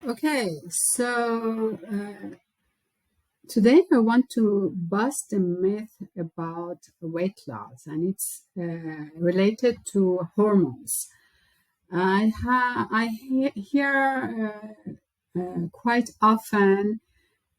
Okay, so today I want to bust a myth about weight loss, and it's related to hormones. I hear quite often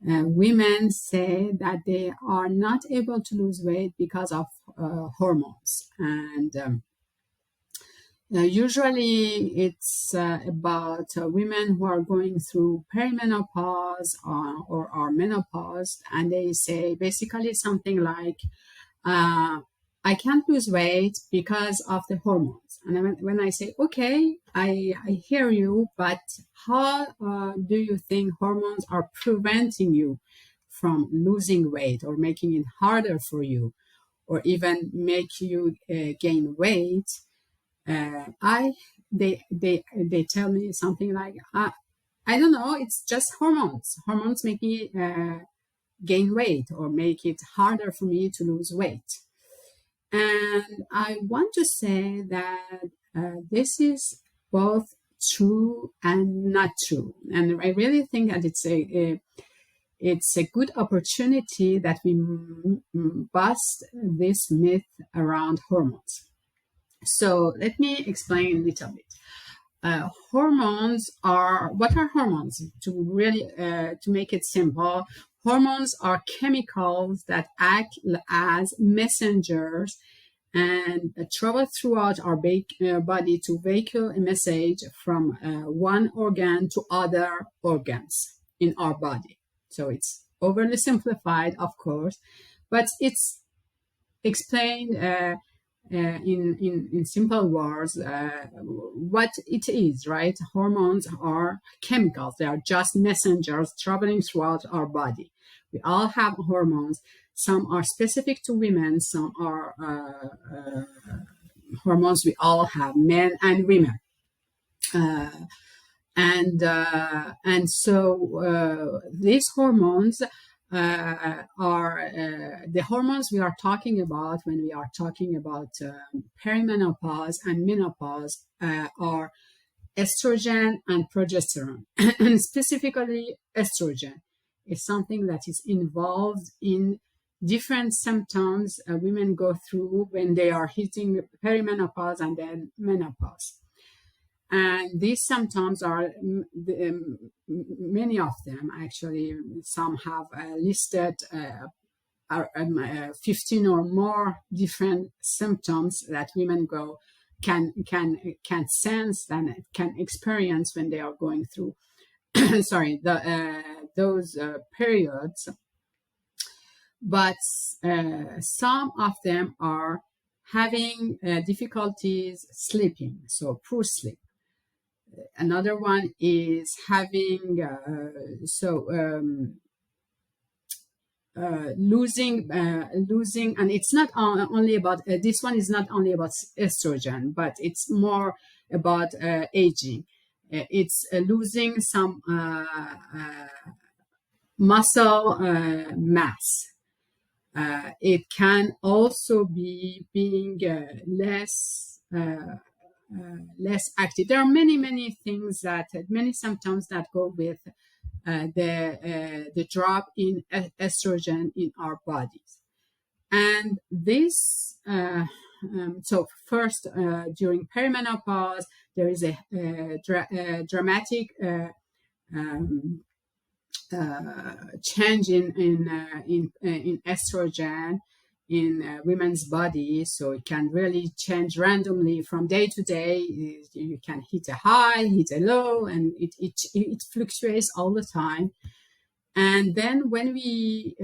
women say that they are not able to lose weight because of hormones, and usually, it's about women who are going through perimenopause or are menopause, and they say basically something like, uh, I can't lose weight because of the hormones. And when I say, okay, I hear you, but how do you think hormones are preventing you from losing weight or making it harder for you or even make you gain weight? I they tell me something like, I don't know, it's just hormones. Hormones make me gain weight or make it harder for me to lose weight. And I want to say that this is both true and not true. And I really think that it's a good opportunity that we bust this myth around hormones. So let me explain a little bit. Hormones are what are hormones? To make it simple, hormones are chemicals that act as messengers and travel throughout our body to vehicle a message from one organ to other organs in our body. So it's overly simplified, of course, but it's explained in simple words what it is, right? Hormones are chemicals. They are just messengers traveling throughout our body. We all have hormones. Some are specific to women. Some are hormones we all have, men and women. Uh, and so these hormones are the hormones we are talking about when we are talking about perimenopause and menopause are estrogen and progesterone. And specifically estrogen is something that is involved in different symptoms women go through when they are hitting perimenopause and then menopause. And these symptoms are many of them actually. Some have listed 15 or more different symptoms that women can sense and can experience when they are going through sorry those periods. But some of them are having difficulties sleeping, so poor sleep. Another one is having losing, and it's not only about this one is not only about estrogen, but it's more about aging. It's losing some muscle mass. It can also be being less active. There are many things many symptoms that go with the drop in estrogen in our bodies. And this, so first, during perimenopause, there is a dramatic um, change in estrogen in women's body. So it can really change randomly from day to day. You can hit a high, hit a low, and it fluctuates all the time. And then when we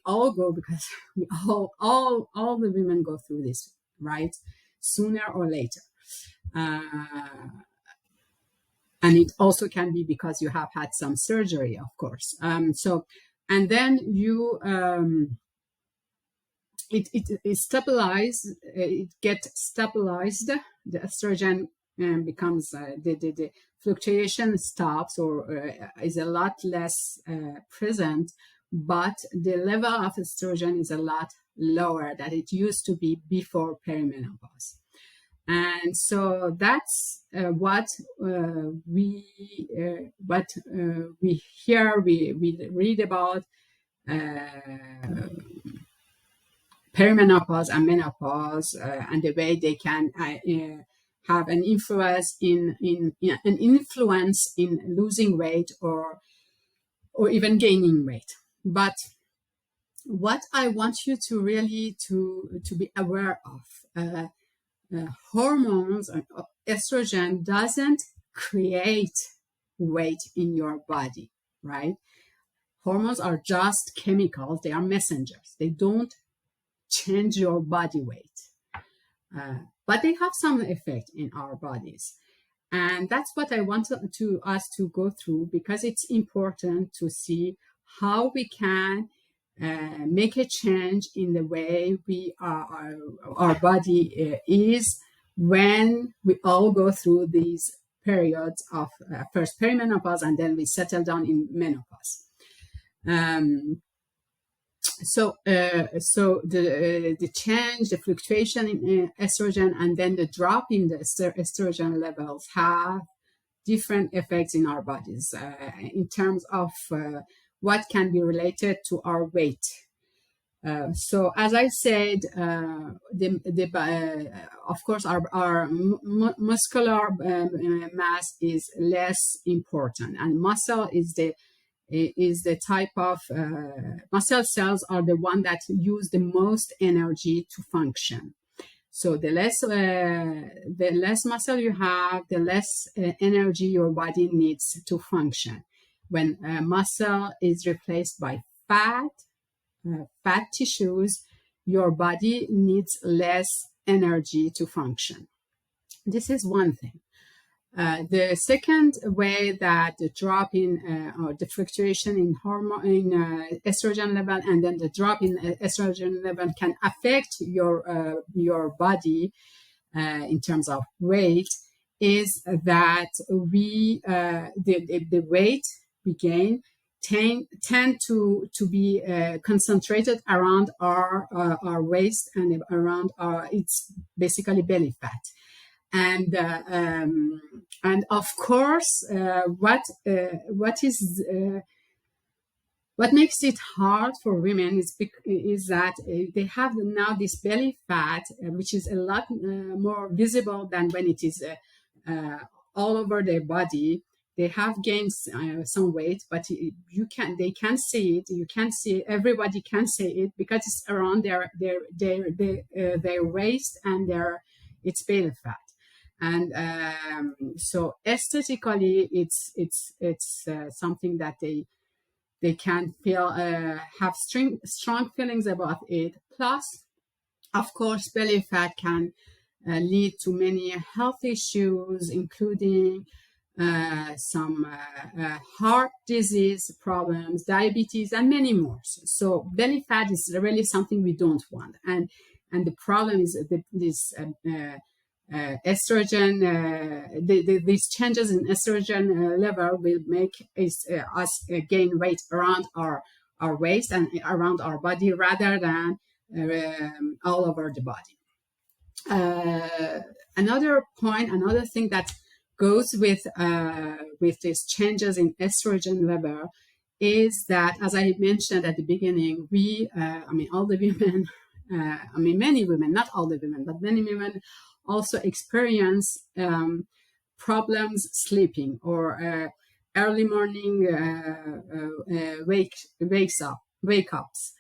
all go, because we all the women go through this, right? Sooner or later. And it also can be because you have had some surgery, of course. And then you it stabilize, it gets stabilized. The estrogen becomes the fluctuation stops or is a lot less present, but the level of estrogen is a lot lower than it used to be before perimenopause. And so that's we hear, we read about perimenopause and menopause, and the way they can have an influence in losing weight or even gaining weight. But what I want you to really to be aware of, hormones, estrogen doesn't create weight in your body, right? Hormones are just chemicals. They are messengers. They don't change your body weight, but they have some effect in our bodies. And that's what I want to us to go through, because it's important to see how we can make a change in the way our body is when we all go through these periods of first perimenopause, and then we settle down in menopause. So the change, the fluctuation in estrogen, and then the drop in the estrogen levels have different effects in our bodies in terms of what can be related to our weight. So as I said, of course, our muscular mass is less important, and muscle is the type of muscle cells are the one that use the most energy to function. So the less muscle you have, the less energy your body needs to function. When muscle is replaced by fat tissues, your body needs less energy to function. This is one thing. The second way that the drop in or the fluctuation in estrogen level, and then the drop in estrogen level can affect your body in terms of weight, is that the weight we gain tend to be concentrated around our waist and around it's basically belly fat. And of course, what makes it hard for women is that they have now this belly fat, which is a lot more visible than when it is all over their body. They have gained some weight, but they can see it. You can see it. Everybody can see it because it's around their waist and it's belly fat. And so aesthetically, it's something that they can feel have strong feelings about it. Plus, of course, belly fat can lead to many health issues, including some heart disease problems, diabetes, and many more. So belly fat is really something we don't want. And the problem is this estrogen, these changes in estrogen level will make us gain weight around our waist and around our body rather than all over the body. Another thing that goes with these changes in estrogen level is that, as I mentioned at the beginning, all the women, many women, not all the women, but many women also experience problems sleeping or early morning wake ups,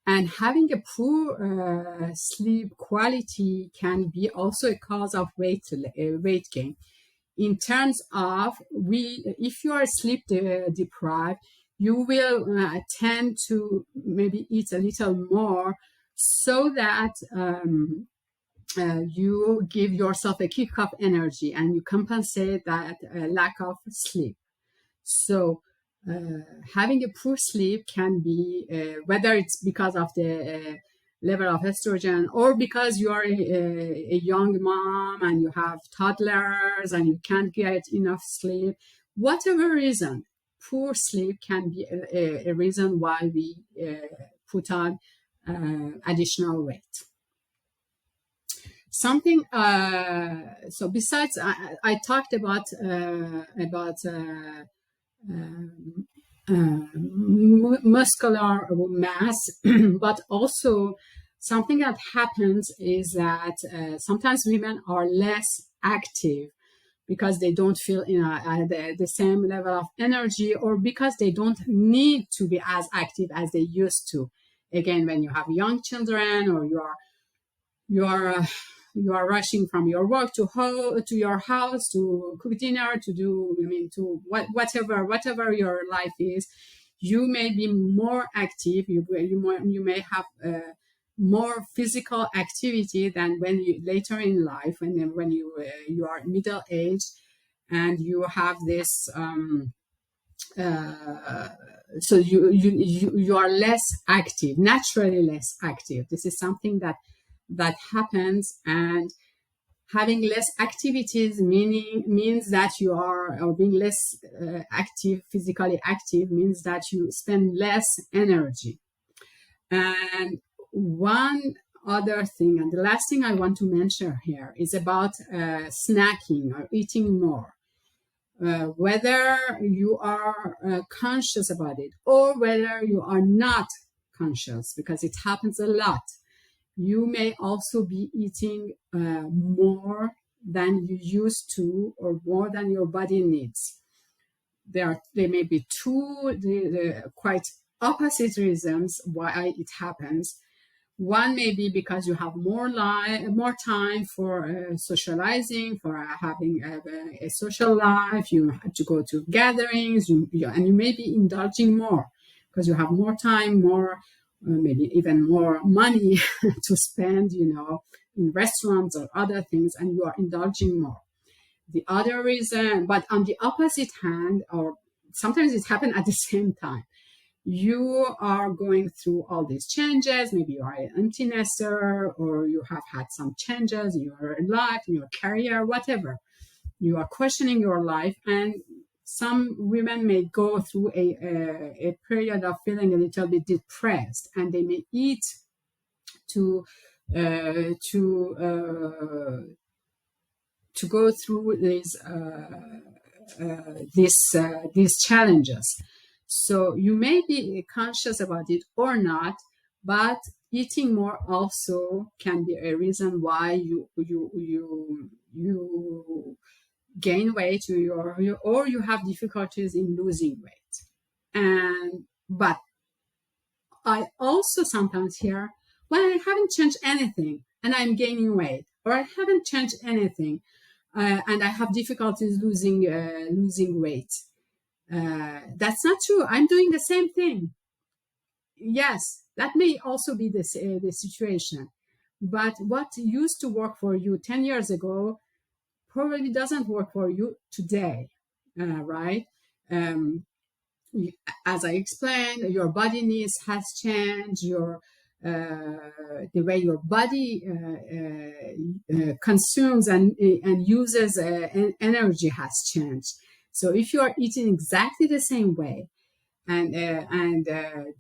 and having a poor sleep quality can be also a cause of weight gain. In terms of if you are sleep deprived, you will tend to maybe eat a little more, so that you give yourself a kick of energy and you compensate that lack of sleep. So having a poor sleep can be whether it's because of the level of estrogen, or because you are a young mom and you have toddlers and you can't get enough sleep. Whatever reason, poor sleep can be a reason why we put on additional weight. something. So besides, I talked about muscular mass, but also something that happens is that sometimes women are less active because they don't feel at the same level of energy, or because they don't need to be as active as they used to. Again, when you have young children, or you are you are rushing from your work to your house to cook dinner, to do, to whatever your life is, you may be more active. You may have more physical activity than when you later in life, when you are middle aged, and you have this. So you are less active, naturally less active. This is something that happens, and having less activities means that you are, or being less active, physically active, means that you spend less energy. And one other thing, and the last thing I want to mention here, is about snacking or eating more. Whether you are conscious about it, or whether you are not conscious, because it happens a lot, you may also be eating more than you used to, or more than your body needs. There may be two quite opposite reasons why it happens. One may be because you have more time for socializing, for having a social life. You have to go to gatherings, and you may be indulging more because you have more time, maybe even more money to spend, in restaurants or other things, and you are indulging more. The other reason, but on the opposite hand, or sometimes it happens at the same time, you are going through all these changes. Maybe you are an empty nester, or you have had some changes in your life, in your career, whatever. You are questioning your life, and some women may go through a period of feeling a little bit depressed, and they may eat to go through these challenges. So you may be conscious about it or not, but eating more also can be a reason why you gain weight, or you have difficulties in losing weight. But I also sometimes hear, well, I haven't changed anything and I'm gaining weight, or I haven't changed anything and I have difficulties losing weight. That's not true. I'm doing the same thing. Yes, that may also be the situation. But what used to work for you 10 years ago probably doesn't work for you today, right? As I explained, your body needs has changed. The way your body consumes and uses energy has changed. So if you are eating exactly the same way, and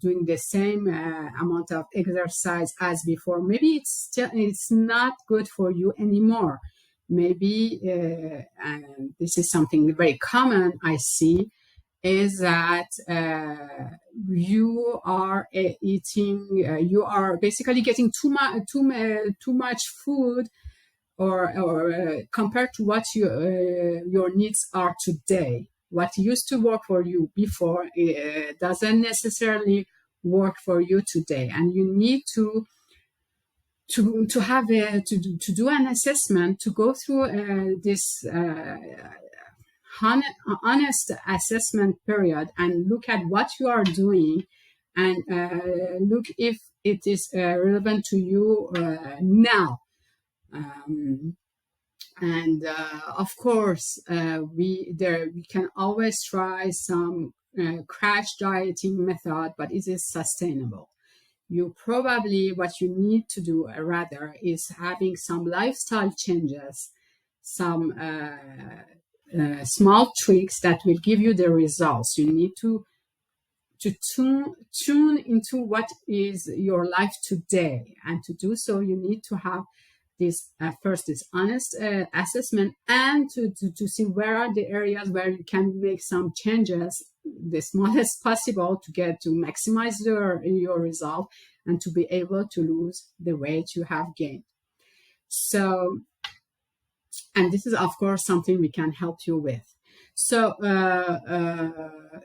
doing the same amount of exercise as before, maybe it's not good for you anymore. Maybe, and this is something very common I see, is that you are you are basically getting too much food, or compared to what your needs are today. What used to work for you before doesn't necessarily work for you today, and you need to have to do an assessment, to go through this honest assessment period, and look at what you are doing, and look if it is relevant to you now. And of course, we can always try some crash dieting method, but is it sustainable? What you need to do rather is having some lifestyle changes, some small tweaks that will give you the results. You need to tune into what is your life today, and to do so you need to have this first this honest assessment, and to see where are the areas where you can make some changes, the smallest possible, to maximize your result and to be able to lose the weight you have gained. So, and this is of course something we can help you with. So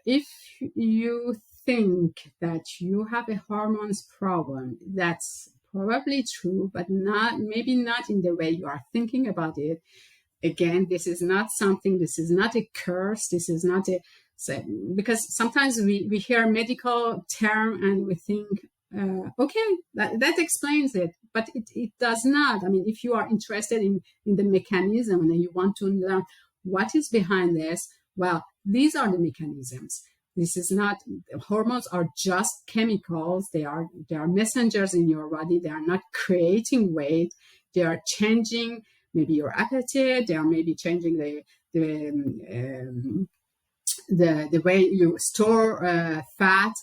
if you think that you have a hormones problem, that's probably true, but maybe not in the way you are thinking about it. Again, this is not a curse. This is not because sometimes we hear a medical term and we think, okay, that explains it, but it does not. I mean, if you are interested in the mechanism and you want to learn what is behind this, well, these are the mechanisms. This is not, hormones are just chemicals. They are messengers in your body. They are not creating weight. They are changing maybe your appetite. They are maybe changing the way you store fat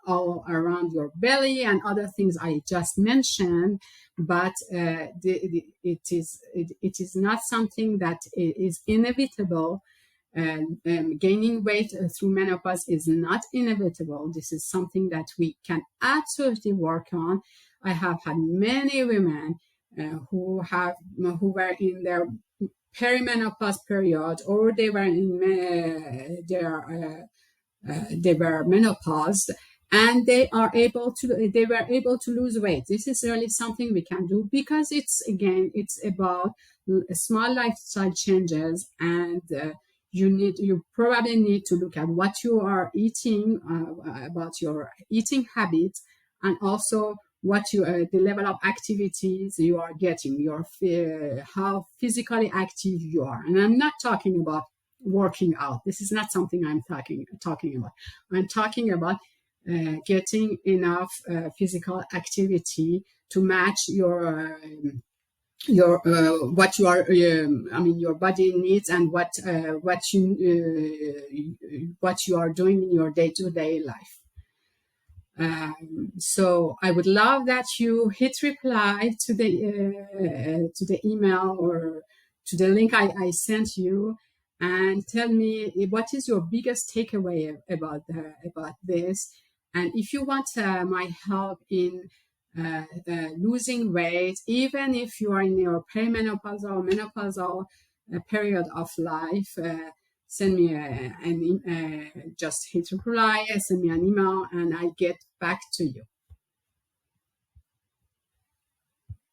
all around your belly and other things I just mentioned. But it is not something that is inevitable. Gaining weight through menopause is not inevitable. This is something that we can absolutely work on. I have had many women who were in their perimenopause period, or they were in they were menopaused, and they were able to lose weight. This is really something we can do, because it's about small lifestyle changes, and you probably need to look at what you are eating, about your eating habits, and also what the level of activities you are getting, how physically active you are. And I'm not talking about working out. This is not something I'm talking about. I'm talking about getting enough physical activity to match your what you are your body needs, and what you are doing in your day-to-day life. So I would love that you hit reply to the email or to the link I sent you, and tell me what is your biggest takeaway about this. And if you want my help in losing weight, even if you are in your perimenopausal or menopausal period of life, send me just hit reply, send me an email, and I get back to you.